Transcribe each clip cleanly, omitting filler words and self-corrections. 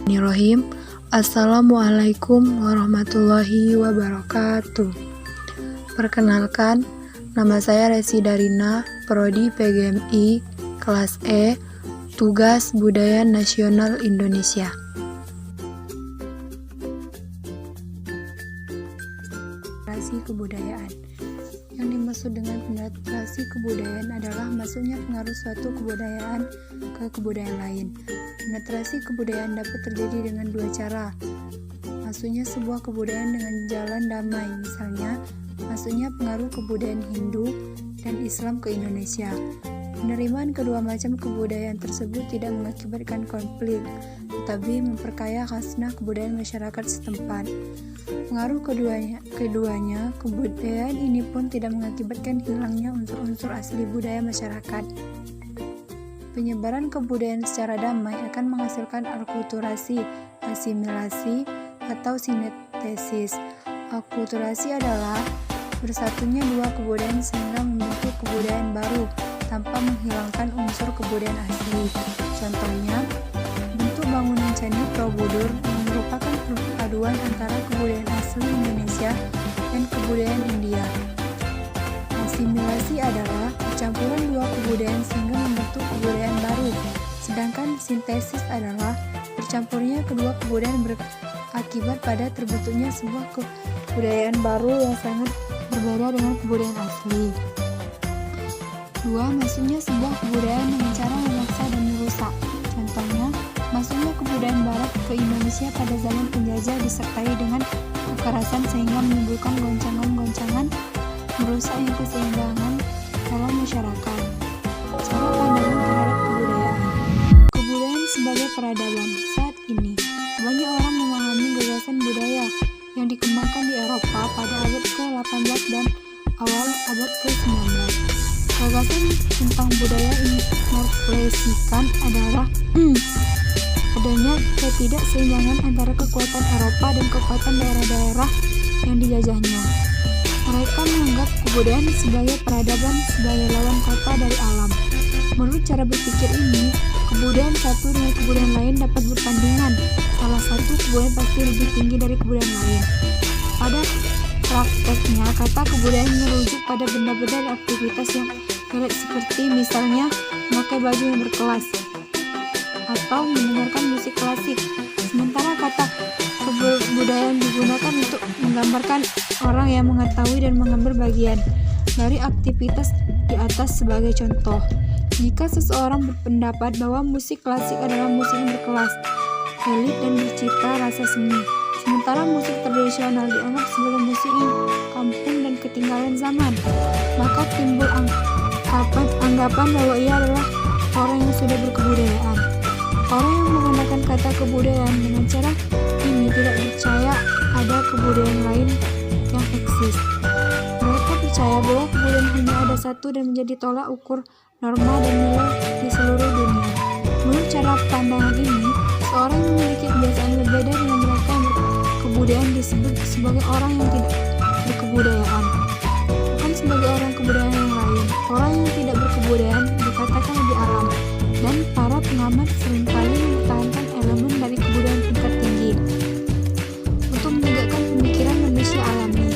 Bismillahirrahmanirrahim. Assalamualaikum warahmatullahi wabarakatuh. Perkenalkan, nama saya Resi Darina, Prodi PGMI, kelas E, Tugas Budaya Nasional Indonesia. Penetrasi kebudayaan. Yang dimaksud dengan penetrasi kebudayaan adalah masuknya pengaruh suatu kebudayaan ke kebudayaan lain. Penetrasi kebudayaan dapat terjadi dengan dua cara. Masuknya sebuah kebudayaan dengan jalan damai, misalnya masuknya pengaruh kebudayaan Hindu dan Islam ke Indonesia. Penerimaan kedua macam kebudayaan tersebut tidak mengakibatkan konflik, tetapi memperkaya khasanah kebudayaan masyarakat setempat. Pengaruh keduanya, kebudayaan ini pun tidak mengakibatkan hilangnya unsur-unsur asli budaya masyarakat. Penyebaran kebudayaan secara damai akan menghasilkan akulturasi, asimilasi, atau sintesis. Akulturasi adalah bersatunya dua kebudayaan sehingga membentuk kebudayaan baru tanpa menghilangkan unsur kebudayaan asli. Contohnya, bentuk bangunan Candi Borobudur yang merupakan perpaduan antara kebudayaan asli Indonesia dan kebudayaan India. Asimilasi adalah percampuran dua kebudayaan sehingga membentuk kebudayaan baru, sedangkan sintesis adalah bercampurnya kedua kebudayaan berakibat pada terbentuknya sebuah kebudayaan baru yang sangat berbeda dengan kebudayaan asli. Dua, masuknya sebuah kebudayaan dengan cara memaksa dan merusak. Contohnya, masuknya kebudayaan barat ke Indonesia pada zaman penjajah disertai dengan kekerasan sehingga menimbulkan goncangan-goncangan merusak keseimbangan dalam masyarakat. Cara pandangan terhadap kebudayaan. Kebudayaan sebagai peradaban. Saat ini, banyak orang memahami gagasan budaya yang dikembangkan di Eropa pada abad ke-18 dan awal abad ke-19. Gagasan tentang budaya ini merefleksikan adalah adanya ketidakseimbangan antara kekuatan Eropa dan kekuatan daerah-daerah yang dijajahnya. Mereka menganggap kebudayaan sebagai peradaban sebagai lawan kata dari alam. Menurut cara berpikir ini, kebudayaan satu dengan kebudayaan lain dapat bertandingan. Salah satu kebudayaan pasti lebih tinggi dari kebudayaan lain. Pada prakteknya, kata kebudayaan merujuk pada benda-benda dan aktivitas yang elit seperti misalnya memakai baju yang berkelas atau mendengarkan musik klasik. Sementara kata kebudayaan digunakan untuk menggambarkan orang yang mengetahui dan mengambil bagian dari aktivitas di atas. Sebagai contoh, jika seseorang berpendapat bahwa musik klasik adalah musik yang berkelas, elit dan bercita rasa seni, sementara musik tradisional dianggap sebagai musik yang kampung dan ketinggalan zaman, maka timbul anggapan bahwa ia adalah orang yang sudah berkebudayaan. Orang yang menggunakan kata kebudayaan dengan cara ini tidak percaya ada kebudayaan lain yang eksis. Mereka percaya bahwa kebudayaan hanya ada satu dan menjadi tolak ukur norma dan nilai di seluruh dunia. Menurut cara pandangan ini, seorang yang memiliki kebiasaan berbeda dengan mereka yang berkebudayaan disebut sebagai orang yang tidak berkebudayaan, bukan sebagai orang kebudayaan yang lain. Orang yang tidak berkebudayaan dikatakan lebih alam, dan para pengamat seringkali mempertahankan elemen dari kebudayaan tingkat tinggi untuk menegakkan pemikiran manusia alami.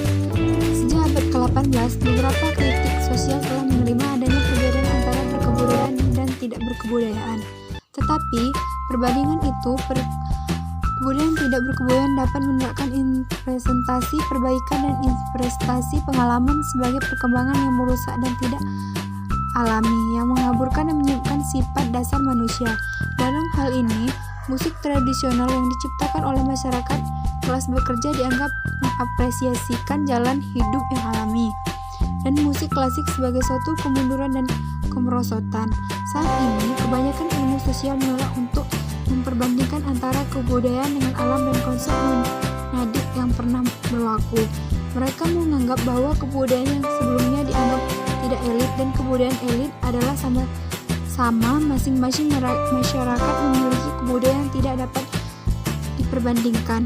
Sejak abad ke-18, beberapa kritik sosial telah menerima adanya perbedaan antara berkebudayaan dan tidak berkebudayaan. Tetapi, perbandingan itu, kebudayaan tidak berkebudayaan dapat menegakkan representasi perbaikan dan investasi pengalaman sebagai perkembangan yang merusak dan tidak alami, yang mengaburkan dan menyebabkan sifat dasar manusia. Dalam hal ini, musik tradisional yang diciptakan oleh masyarakat kelas bekerja dianggap mengapresiasikan jalan hidup yang alami, dan musik klasik sebagai suatu kemunduran dan kemerosotan. Saat ini, kebanyakan ilmu sosial menolak untuk memperbandingkan antara kebudayaan dengan alam dan konsep monadik yang pernah berlaku. Mereka menganggap bahwa kebudayaan yang sebelumnya dianggap tidak elit dan kebudayaan elit adalah sama masing-masing masyarakat memiliki kebudayaan yang tidak dapat diperbandingkan.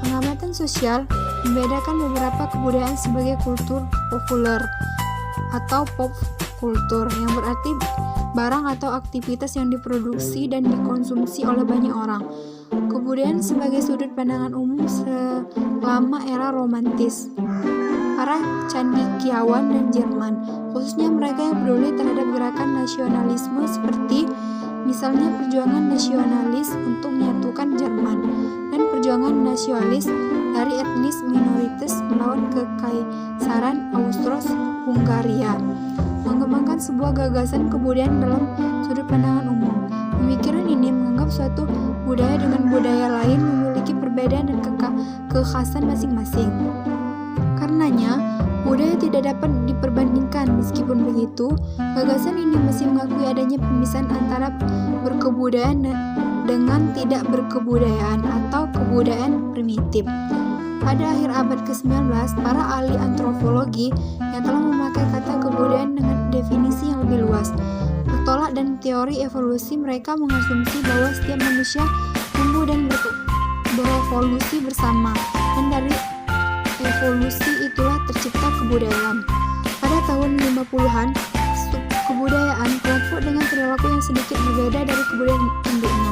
Pengamatan sosial membedakan beberapa kebudayaan sebagai kultur populer atau pop kultur, yang berarti barang atau aktivitas yang diproduksi dan dikonsumsi oleh banyak orang. Kebudayaan sebagai sudut pandangan umum selama era romantis. Para cendekiawan dan Jerman, khususnya mereka yang peduli terhadap gerakan nasionalisme seperti misalnya perjuangan nasionalis untuk menyatukan Jerman dan perjuangan nasionalis dari etnis minoritas melawan kekaisaran Austro-Hungaria, mengembangkan sebuah gagasan kebudayaan dalam sudut pandangan umum. Pemikiran ini menganggap suatu budaya dengan budaya lain memiliki perbedaan dan kekhasan masing-masing. Karenanya, budaya tidak dapat diperbandingkan. Meskipun begitu, gagasan ini masih mengakui adanya pemisahan antara berkebudayaan dengan tidak berkebudayaan atau kebudayaan primitif. Pada akhir abad ke-19, para ahli antropologi yang telah memakai kata kebudayaan dengan definisi yang lebih luas, bertolak dan teori evolusi mereka mengasumsi bahwa setiap manusia tumbuh dan berevolusi bersama, dan dari evolusi itulah tercipta kebudayaan. Pada tahun 50-an, kebudayaan kelompok dengan perilaku yang sedikit berbeda dari kebudayaan induknya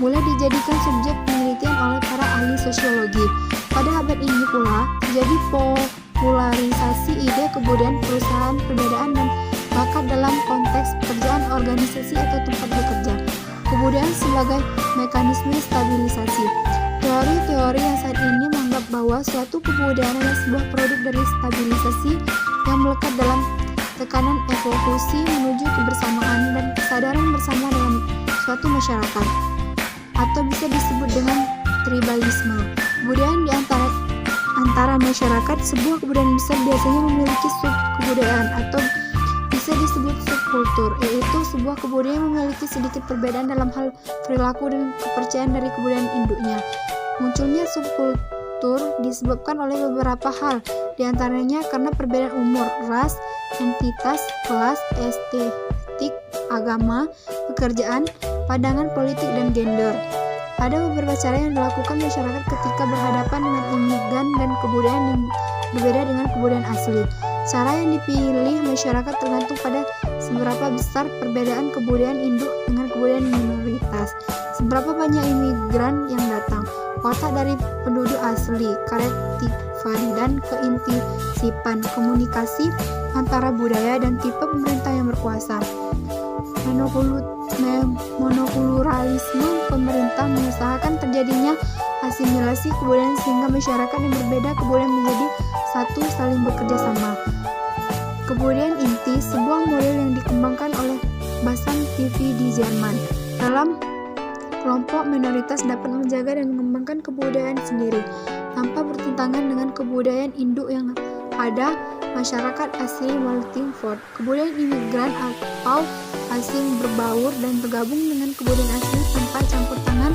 mulai dijadikan subjek penelitian oleh para ahli sosiologi. Pada abad ini pula terjadi popularisasi ide kebudayaan perusahaan, perbedaan dan bakat dalam konteks pekerjaan, organisasi atau tempat bekerja. Kebudayaan sebagai mekanisme stabilisasi. Teori-teori yang saat ini menganggap bahwa suatu kebudayaan adalah sebuah produk dari stabilisasi yang melekat dalam tekanan evolusi menuju kebersamaan dan kesadaran bersama dalam suatu masyarakat, atau bisa disebut dengan tribalisme. Kebudayaan di antara masyarakat. Sebuah kebudayaan besar biasanya memiliki sub-kebudayaan atau bisa disebut subkultur, yaitu sebuah kebudayaan memiliki sedikit perbedaan dalam hal perilaku dan kepercayaan dari kebudayaan induknya. Munculnya subkultur disebabkan oleh beberapa hal, diantaranya karena perbedaan umur, ras, entitas, kelas, estetik, agama, pekerjaan, pandangan politik, dan gender. Ada beberapa cara yang dilakukan masyarakat ketika berhadapan dengan imigran dan kebudayaan yang berbeda dengan kebudayaan asli. Cara yang dipilih masyarakat tergantung pada seberapa besar perbedaan kebudayaan induk dengan kebudayaan minoritas, seberapa banyak imigran yang datang, watak dari penduduk asli, kearifan dan keintisipan, komunikasi antara budaya dan tipe pemerintah yang berkuasa. Monokulturalisme pemerintah mengusahakan terjadinya asimilasi kebudayaan sehingga masyarakat yang berbeda kebudayaan menjadi satu, saling bekerja sama. Kebudayaan inti, sebuah model yang dikembangkan oleh Basan TV di Jerman. Dalam kelompok minoritas dapat menjaga dan mengembangkan kebudayaan sendiri tanpa bertentangan dengan kebudayaan induk yang ada. Masyarakat asli melting pot, kebudayaan imigran atau asing berbaur dan bergabung dengan kebudayaan asli tanpa campur tangan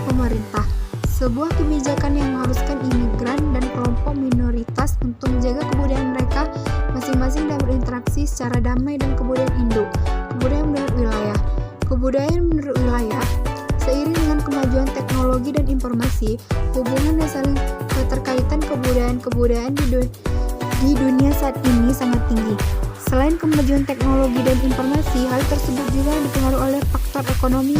pemerintah. Sebuah kebijakan yang mengharuskan imigran dan kelompok minoritas untuk menjaga kebudayaan mereka masing-masing dan berinteraksi secara damai dan kebudayaan induk. Kebudayaan menurut wilayah. Kebudayaan menurut wilayah. Seiring dengan kemajuan teknologi dan informasi, hubungan dan saling keterkaitan kebudayaan-kebudayaan di dunia saat ini sangat tinggi. Selain kemajuan teknologi dan informasi, hal tersebut juga dipengaruhi oleh faktor ekonomi,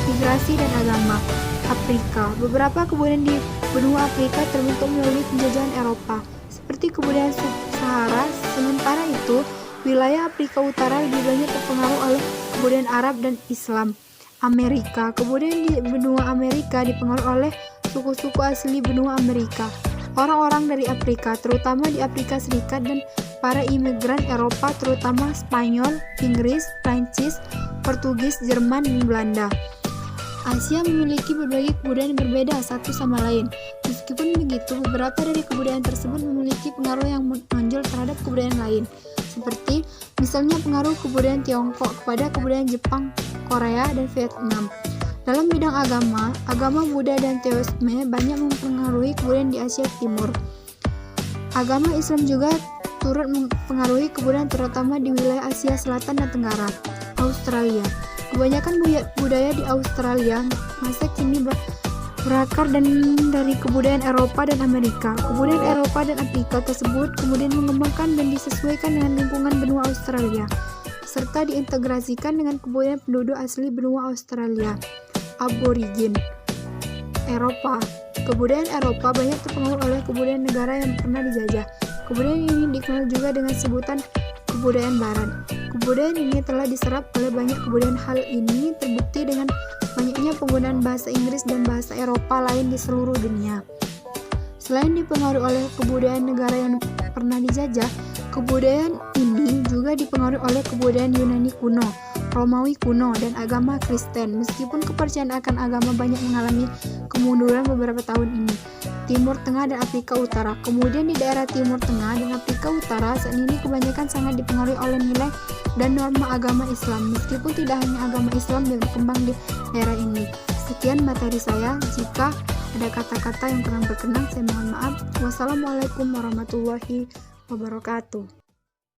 migrasi, dan agama. Afrika. Beberapa kebudayaan di benua Afrika terbentuk melalui penjajahan Eropa, seperti kebudayaan sub-Sahara. Sementara itu, wilayah Afrika Utara lebih banyak terpengaruh oleh kebudayaan Arab dan Islam. Amerika. Kebudayaan di benua Amerika dipengaruhi oleh suku-suku asli benua Amerika. Orang-orang dari Afrika, terutama di Afrika Serikat, dan para imigran Eropa, terutama Spanyol, Inggris, Prancis, Portugis, Jerman, dan Belanda. Asia memiliki berbagai kebudayaan yang berbeda satu sama lain. Meskipun begitu, beberapa dari kebudayaan tersebut memiliki pengaruh yang menonjol terhadap kebudayaan lain, seperti misalnya pengaruh kebudayaan Tiongkok kepada kebudayaan Jepang, Korea, dan Vietnam. Dalam bidang agama Buddha dan Teosisme banyak mempengaruhi kebudayaan di Asia Timur. Agama Islam juga turut mempengaruhi kebudayaan terutama di wilayah Asia Selatan dan Tenggara. Australia. Kebanyakan budaya di Australia masa kini berakar dari kebudayaan Eropa dan Amerika. Kebudayaan Eropa dan Afrika tersebut kemudian mengembangkan dan disesuaikan dengan lingkungan benua Australia, serta diintegrasikan dengan kebudayaan penduduk asli benua Australia. Aborigin. Eropa. Kebudayaan Eropa banyak terpengaruh oleh kebudayaan negara yang pernah dijajah. Kebudayaan ini dikenal juga dengan sebutan kebudayaan Barat. Kebudayaan ini telah diserap oleh banyak kebudayaan. Hal ini terbukti dengan banyaknya penggunaan bahasa Inggris dan bahasa Eropa lain di seluruh dunia. Selain dipengaruhi oleh kebudayaan negara yang pernah dijajah, kebudayaan ini juga dipengaruhi oleh kebudayaan Yunani kuno, Romawi kuno, dan agama Kristen. Meskipun kepercayaan akan agama banyak mengalami kemunduran beberapa tahun ini, Timur Tengah dan Afrika Utara. Kemudian di daerah Timur Tengah dan Afrika Utara saat ini kebanyakan sangat dipengaruhi oleh nilai dan norma agama Islam. Meskipun tidak hanya agama Islam yang berkembang di daerah ini. Sekian materi saya. Jika ada kata-kata yang kurang berkenan, saya mohon maaf. Wassalamualaikum warahmatullahi wabarakatuh.